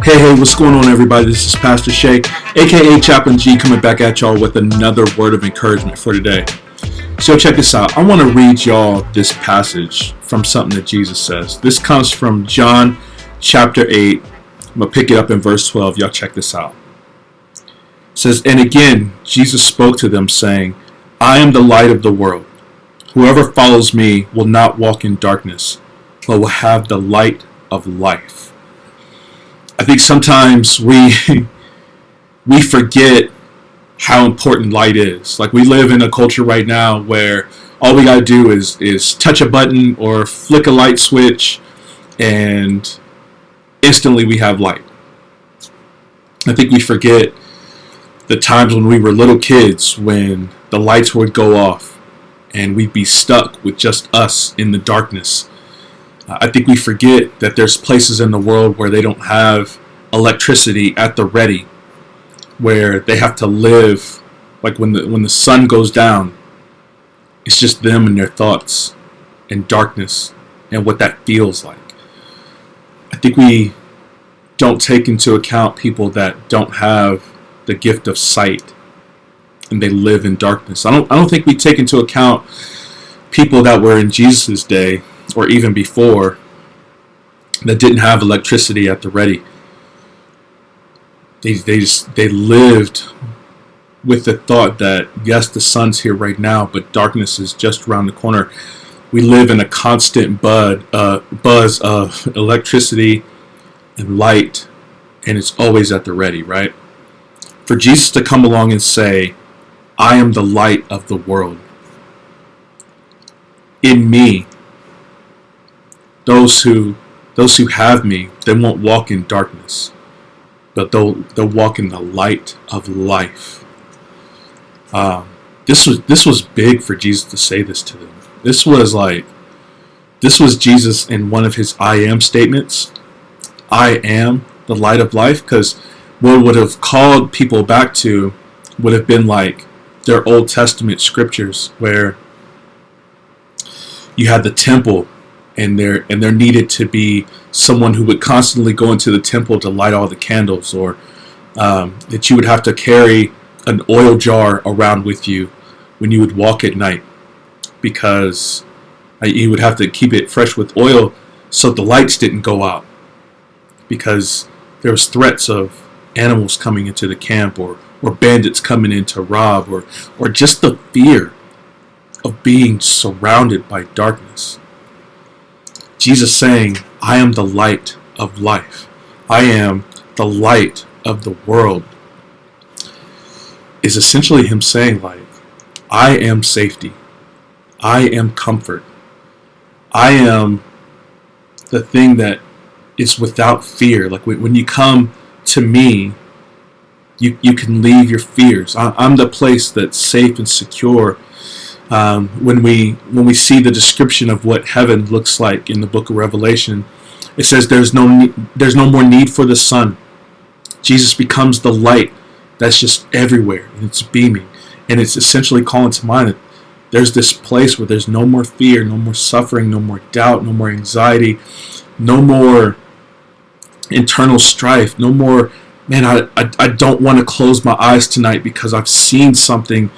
Hey, what's going on, everybody? This is Pastor Shay, aka Chaplain G, coming back at y'all with another word of encouragement for today. So check this out. I want to read y'all this passage from something that Jesus says. This comes from John chapter 8. I'm going to pick it up in verse 12. Y'all check this out. It says, "And again, Jesus spoke to them, saying, I am the light of the world. Whoever follows me will not walk in darkness, but will have the light of life." I think sometimes we forget how important light is. Like, we live in a culture right now where all we gotta do is touch a button or flick a light switch, and instantly we have light. I think we forget the times when we were little kids, when the lights would go off and we'd be stuck with just us in the darkness. I think we forget that there's places in the world where they don't have electricity at the ready, where they have to live like when the sun goes down, it's just them and their thoughts and darkness and what that feels like. I think we don't take into account people that don't have the gift of sight and they live in darkness. I don't think we take into account people that were in Jesus' day or even before that didn't have electricity at the ready. They lived with the thought that, yes, the sun's here right now, but darkness is just around the corner. We live in a constant buzz of electricity and light, and it's always at the ready, right? For Jesus to come along and say, I am the light of the world. In me, those who have me, they won't walk in darkness, but they'll walk in the light of life. This was big for Jesus to say this to them. This was Jesus in one of his I am statements. I am the light of life, because what would have called people back to would have been like their Old Testament scriptures, where you had the temple, and there needed to be someone who would constantly go into the temple to light all the candles, or that you would have to carry an oil jar around with you when you would walk at night, because you would have to keep it fresh with oil so the lights didn't go out, because there was threats of animals coming into the camp, or bandits coming in to rob, or just the fear of being surrounded by darkness. Jesus saying, I am the light of life. I am the light of the world, is essentially him saying, like, I am safety. I am comfort. I am the thing that is without fear. Like, when you come to me, you can leave your fears. I'm the place that's safe and secure. When we see the description of what heaven looks like in the book of Revelation, it says there's no more need for the sun. Jesus becomes the light that's just everywhere, and it's beaming, and it's essentially calling to mind that there's this place where there's no more fear, no more suffering, no more doubt, no more anxiety, no more internal strife, no more, man, I don't want to close my eyes tonight because I've seen something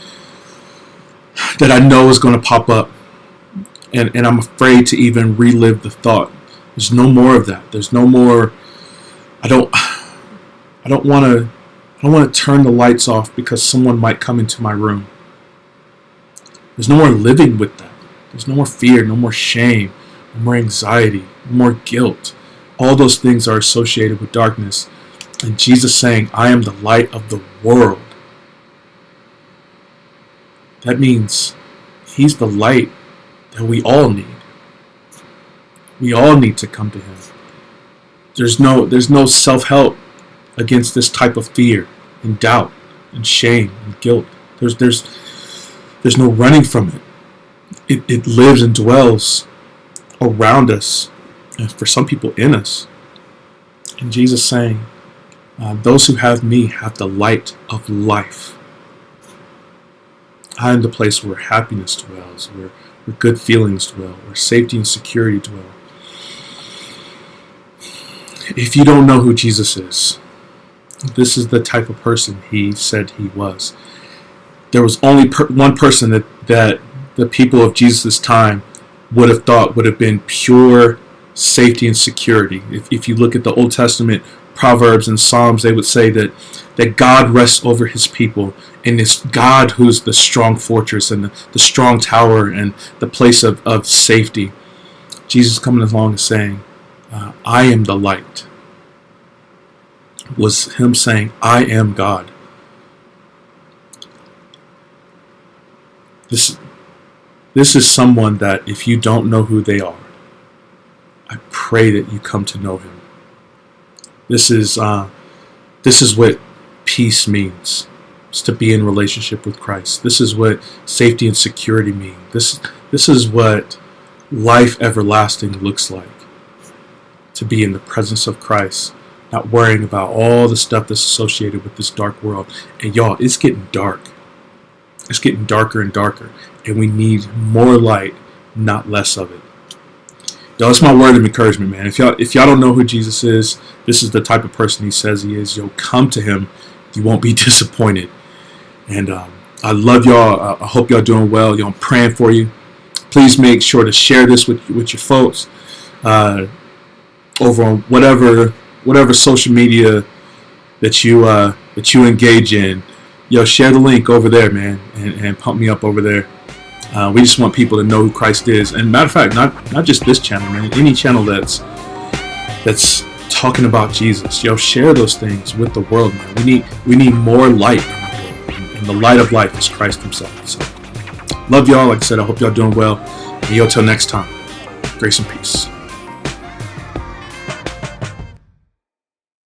that I know is going to pop up, and I'm afraid to even relive the thought. There's no more of that. There's no more. I don't want to turn the lights off because someone might come into my room. There's no more living with that. There's no more fear, no more shame, no more anxiety, no more guilt. All those things are associated with darkness. And Jesus saying, I am the light of the world. That means he's the light that we all need. We all need to come to him. There's no self-help against this type of fear and doubt and shame and guilt. There's no running from it. It lives and dwells around us, and for some people in us. And Jesus saying, those who have me have the light of life. I am the place where happiness dwells, where good feelings dwell, where safety and security dwell. if you don't know who Jesus is, this is the type of person he said he was. There was only one person that the people of Jesus' time would have thought would have been pure safety and security. If you look at the Old Testament, Proverbs and Psalms, they would say that God rests over his people, and it's God who's the strong fortress and the strong tower and the place of safety. Jesus coming along and saying, I am the light, was him saying, I am God. This is someone that if you don't know who they are, I pray that you come to know him. This is what peace means. It's to be in relationship with Christ. This is what safety and security mean. This is what life everlasting looks like. To be in the presence of Christ, not worrying about all the stuff that's associated with this dark world. And y'all, it's getting dark. It's getting darker and darker, and we need more light, not less of it. Yo, that's my word of encouragement, man. If y'all don't know who Jesus is, this is the type of person he says he is. Yo, come to him. You won't be disappointed. And I love y'all. I hope y'all doing well. Yo, I'm praying for you. Please make sure to share this with your folks over on whatever social media that you engage in. Yo, share the link over there, man, and pump me up over there. We just want people to know who Christ is. And matter of fact, not just this channel, man. Any channel that's talking about Jesus. Yo, share those things with the world, man. We need more light, and the light of life is Christ himself. So, love y'all. Like I said, I hope y'all doing well. And yo, till next time, grace and peace.